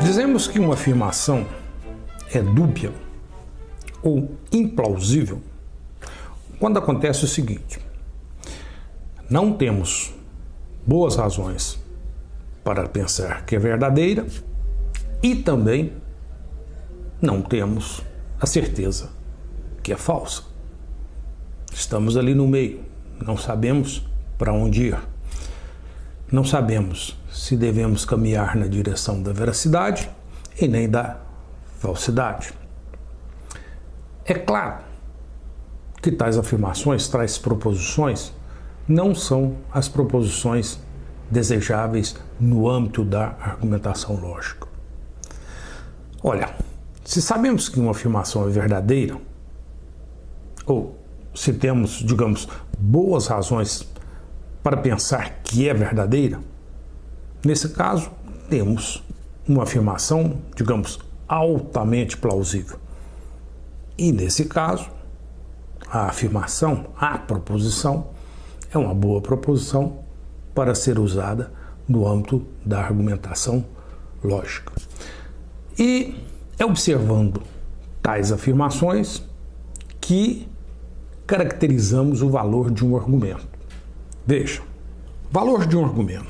Dizemos que uma afirmação é dúbia ou implausível quando acontece o seguinte: não temos boas razões para pensar que é verdadeira e também não temos a certeza que é falsa. Estamos ali no meio, não sabemos para onde ir. Não sabemos se devemos caminhar na direção da veracidade e nem da falsidade. É claro que tais afirmações, tais proposições, não são as proposições desejáveis no âmbito da argumentação lógica. Olha, se sabemos que uma afirmação é verdadeira, ou se temos, digamos, boas razões para pensar que é verdadeira, nesse caso, temos uma afirmação, digamos, altamente plausível. E nesse caso, a afirmação, a proposição, é uma boa proposição para ser usada no âmbito da argumentação lógica. E é observando tais afirmações que caracterizamos o valor de um argumento. Veja, valor de um argumento.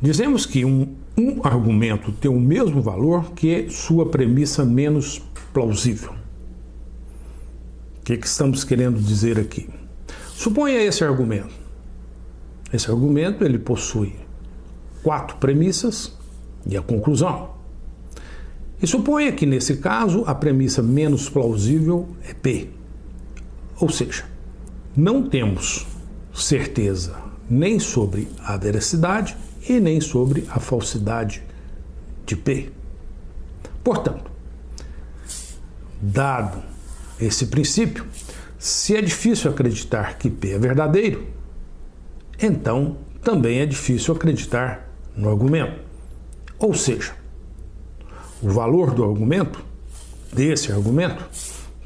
Dizemos que um argumento tem o mesmo valor que sua premissa menos plausível. O que estamos querendo dizer aqui? Suponha esse argumento. Esse argumento ele possui 4 premissas e a conclusão. E suponha que, nesse caso, a premissa menos plausível é P. Ou seja, não temos certeza nem sobre a veracidade e nem sobre a falsidade de P. Portanto, dado esse princípio, se é difícil acreditar que P é verdadeiro, então também é difícil acreditar no argumento. Ou seja, o valor do argumento, desse argumento,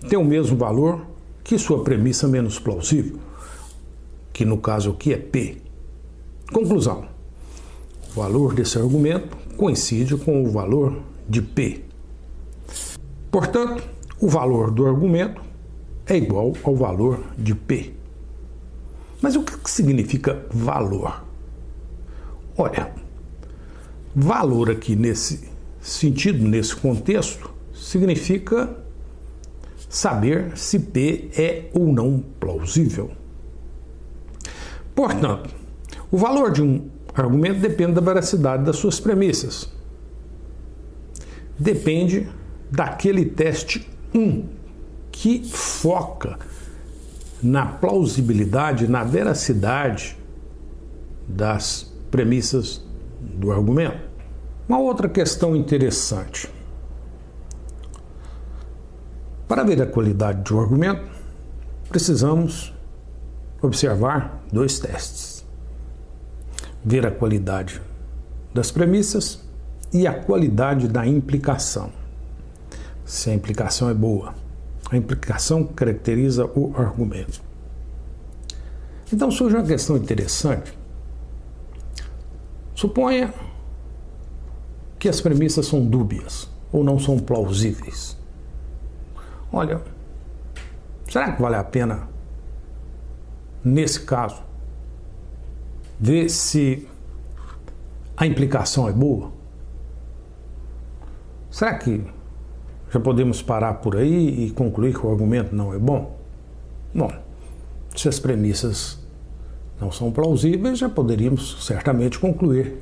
tem o mesmo valor que sua premissa menos plausível, que no caso aqui é P. Conclusão: o valor desse argumento coincide com o valor de P. Portanto, o valor do argumento é igual ao valor de P. Mas o que significa valor? Olha, valor aqui nesse sentido, nesse contexto, significa saber se P é ou não plausível. Portanto, o valor de um argumento depende da veracidade das suas premissas. Depende daquele teste 1 que foca na plausibilidade, na veracidade das premissas do argumento. Uma outra questão interessante. Para ver a qualidade de um argumento, precisamos observar 2 testes. Ver a qualidade das premissas e a qualidade da implicação. Se a implicação é boa. A implicação caracteriza o argumento. Então surge uma questão interessante. Suponha que as premissas são dúbias ou não são plausíveis. Olha, será que vale a pena, nesse caso, ver se a implicação é boa? Será que já podemos parar por aí e concluir que o argumento não é bom? Bom, se as premissas não são plausíveis, já poderíamos certamente concluir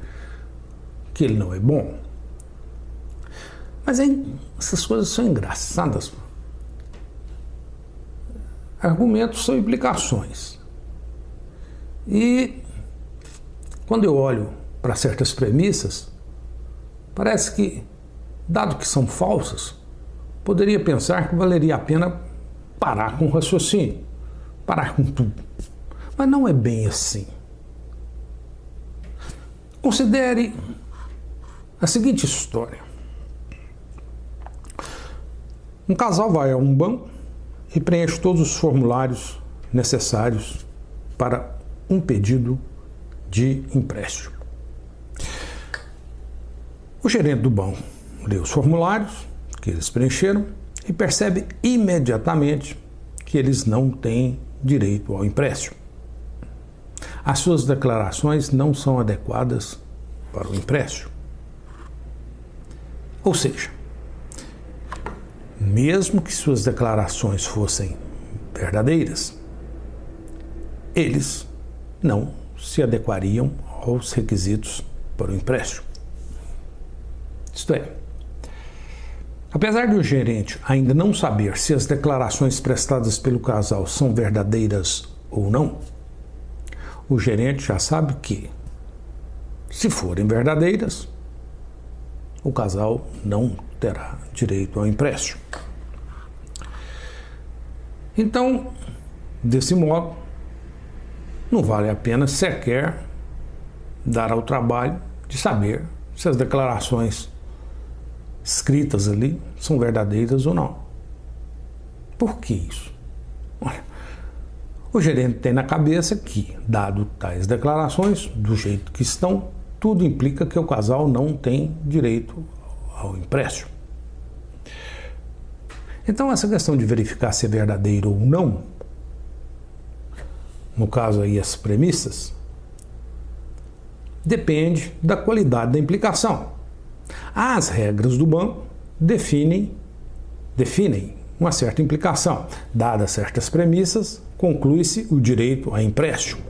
que ele não é bom. Mas aí, essas coisas são engraçadas. Argumentos são implicações. E quando eu olho para certas premissas, parece que, dado que são falsas, poderia pensar que valeria a pena parar com o raciocínio, parar com tudo. Mas não é bem assim. Considere a seguinte história. Um casal vai a um banco e preenche todos os formulários necessários para um pedido de empréstimo. O gerente do banco lê os formulários que eles preencheram e percebe imediatamente que eles não têm direito ao empréstimo. As suas declarações não são adequadas para o empréstimo. Ou seja, mesmo que suas declarações fossem verdadeiras, eles não se adequariam aos requisitos para o empréstimo. Isto é, apesar de o gerente ainda não saber se as declarações prestadas pelo casal são verdadeiras ou não, o gerente já sabe que, se forem verdadeiras, o casal não terá direito ao empréstimo. Então, desse modo, não vale a pena sequer dar ao trabalho de saber se as declarações escritas ali são verdadeiras ou não. Por que isso? Olha, o gerente tem na cabeça que, dado tais declarações, do jeito que estão, tudo implica que o casal não tem direito ao empréstimo. Então, essa questão de verificar se é verdadeiro ou não, no caso aí as premissas, depende da qualidade da implicação. As regras do banco definem uma certa implicação. Dadas certas premissas, conclui-se o direito a empréstimo.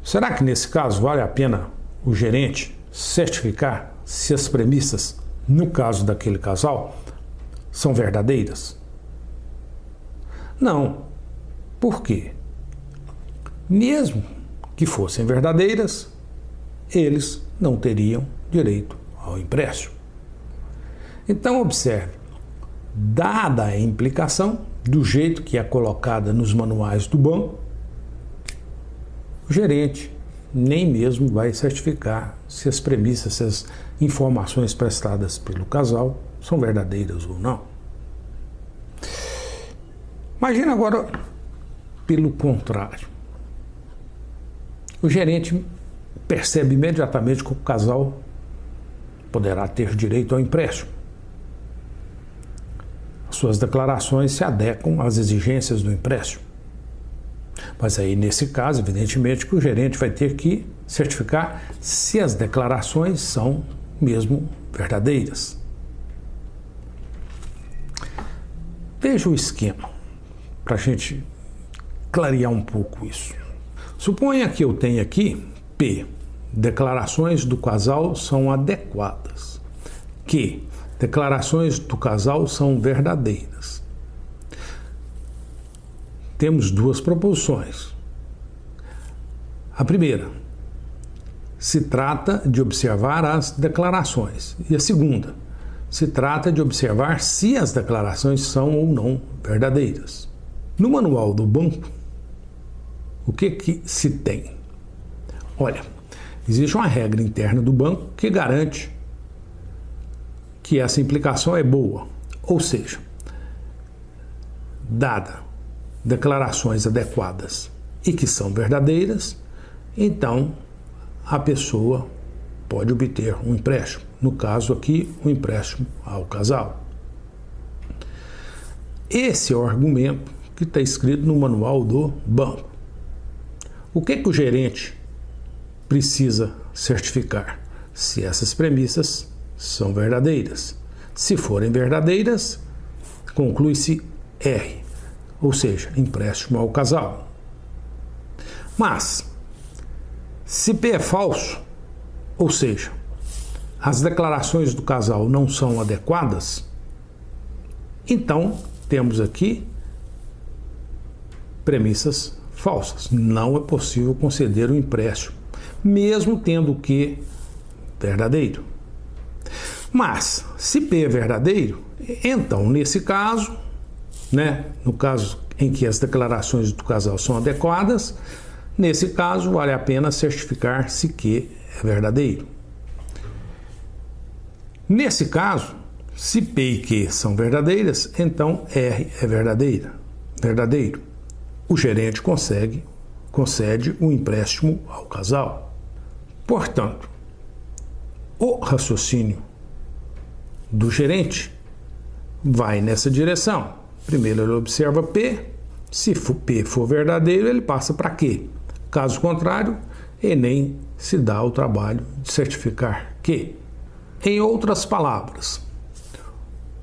Será que nesse caso vale a pena o gerente certificar se as premissas, no caso daquele casal, são verdadeiras? Não. Por quê? Mesmo que fossem verdadeiras, eles não teriam direito ao empréstimo. Então, observe, dada a implicação, do jeito que é colocada nos manuais do banco, o gerente nem mesmo vai certificar se as premissas, se as informações prestadas pelo casal são verdadeiras ou não. Imagina agora, pelo contrário, o gerente percebe imediatamente que o casal poderá ter direito ao empréstimo. Suas declarações se adequam às exigências do empréstimo. Mas aí, nesse caso, evidentemente, que o gerente vai ter que certificar se as declarações são mesmo verdadeiras. Veja o esquema, para a gente clarear um pouco isso. Suponha que eu tenha aqui P. Declarações do casal são adequadas. Q. Declarações do casal são verdadeiras. Temos duas proposições. A primeira, se trata de observar as declarações. E a segunda, se trata de observar se as declarações são ou não verdadeiras. No manual do banco, o que se tem? Olha, existe uma regra interna do banco que garante que essa implicação é boa, ou seja, dada declarações adequadas e que são verdadeiras, então a pessoa pode obter um empréstimo. No caso aqui, um empréstimo ao casal. Esse é o argumento que está escrito no manual do banco. O que o gerente precisa certificar? Se essas premissas são verdadeiras. Se forem verdadeiras, conclui-se R, ou seja, empréstimo ao casal. Mas, se P é falso, ou seja, as declarações do casal não são adequadas, então temos aqui premissas falsas. Não é possível conceder o empréstimo, mesmo tendo o Q verdadeiro. Mas, se P é verdadeiro, então, nesse caso, no caso em que as declarações do casal são adequadas, nesse caso, vale a pena certificar se Q é verdadeiro. Nesse caso, se P e Q são verdadeiras, então R é verdadeiro. O gerente concede o empréstimo ao casal. Portanto, O raciocínio do gerente vai nessa direção. Primeiro ele observa P, se P for verdadeiro, ele passa para Q. Caso contrário, ele nem se dá o trabalho de certificar Q. Em outras palavras,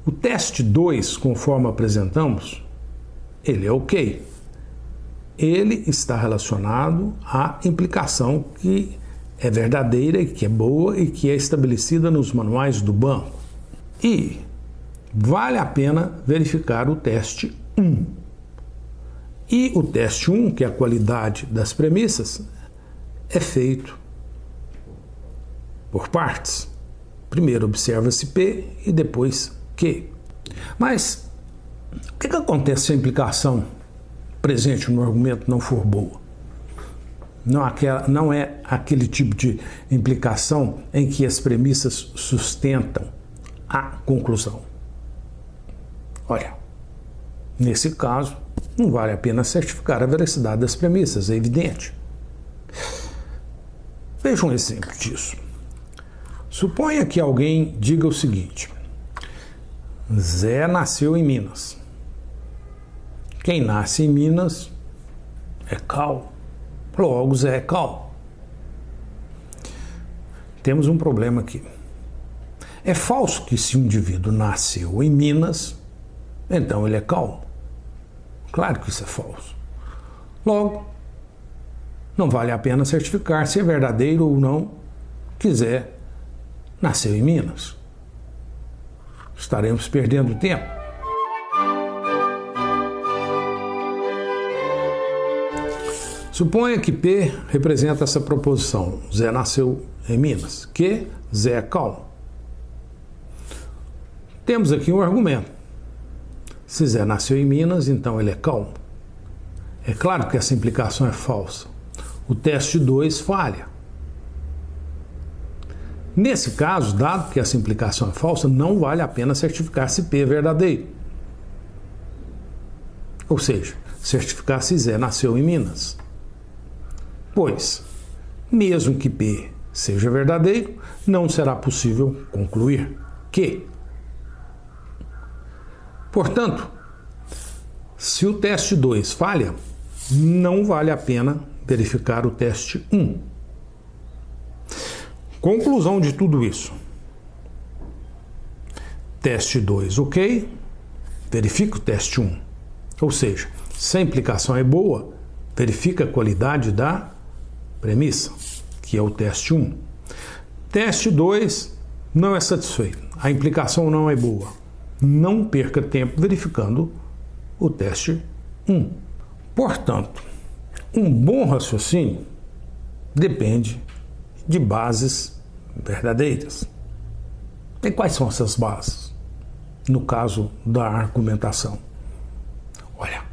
o teste 2, conforme apresentamos, ele é ok. Ele está relacionado à implicação que é verdadeira e que é boa e que é estabelecida nos manuais do banco. E vale a pena verificar o teste 1. E o teste 1, que é a qualidade das premissas, é feito por partes. Primeiro observa-se P e depois Q. Mas o que acontece se a implicação presente no argumento não for boa? Não é aquele tipo de implicação em que as premissas sustentam a conclusão. Olha, nesse caso, não vale a pena certificar a veracidade das premissas, é evidente. Veja um exemplo disso. Suponha que alguém diga o seguinte: Zé nasceu em Minas. Quem nasce em Minas é cal. Logo, Zé é cal. Temos um problema aqui. É falso que se um indivíduo nasceu em Minas, então ele é cal. Claro que isso é falso. Logo, não vale a pena certificar se é verdadeiro ou não que Zé nasceu em Minas. Estaremos perdendo tempo. Suponha que P representa essa proposição. Zé nasceu em Minas. Que Zé é cal. Temos aqui um argumento. Se Zé nasceu em Minas, então ele é cal. É claro que essa implicação é falsa. O teste 2 falha. Nesse caso, dado que essa implicação é falsa, não vale a pena certificar se P é verdadeiro. Ou seja, certificar se Zé nasceu em Minas. Pois, mesmo que P seja verdadeiro, não será possível concluir que. Portanto, se o teste 2 falha, não vale a pena verificar o teste 1. Conclusão de tudo isso. Teste 2, ok. Verifica o teste 1. Ou seja, se a implicação é boa, verifica a qualidade da premissa, que é o teste 1. Teste 2 não é satisfeito. A implicação não é boa. Não perca tempo verificando o teste 1. Portanto, um bom raciocínio depende de bases verdadeiras. E quais são essas bases? No caso da argumentação. Olha,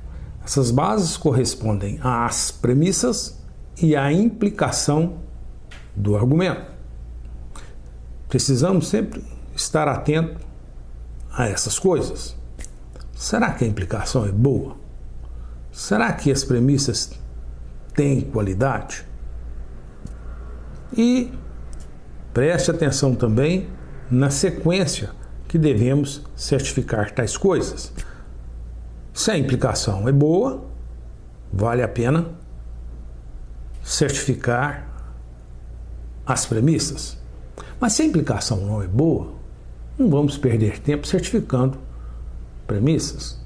essas bases correspondem às premissas e à implicação do argumento. Precisamos sempre estar atento a essas coisas. Será que a implicação é boa? Será que as premissas têm qualidade? E preste atenção também na sequência que devemos certificar tais coisas. Se a implicação é boa, vale a pena certificar as premissas. Mas se a implicação não é boa, não vamos perder tempo certificando premissas.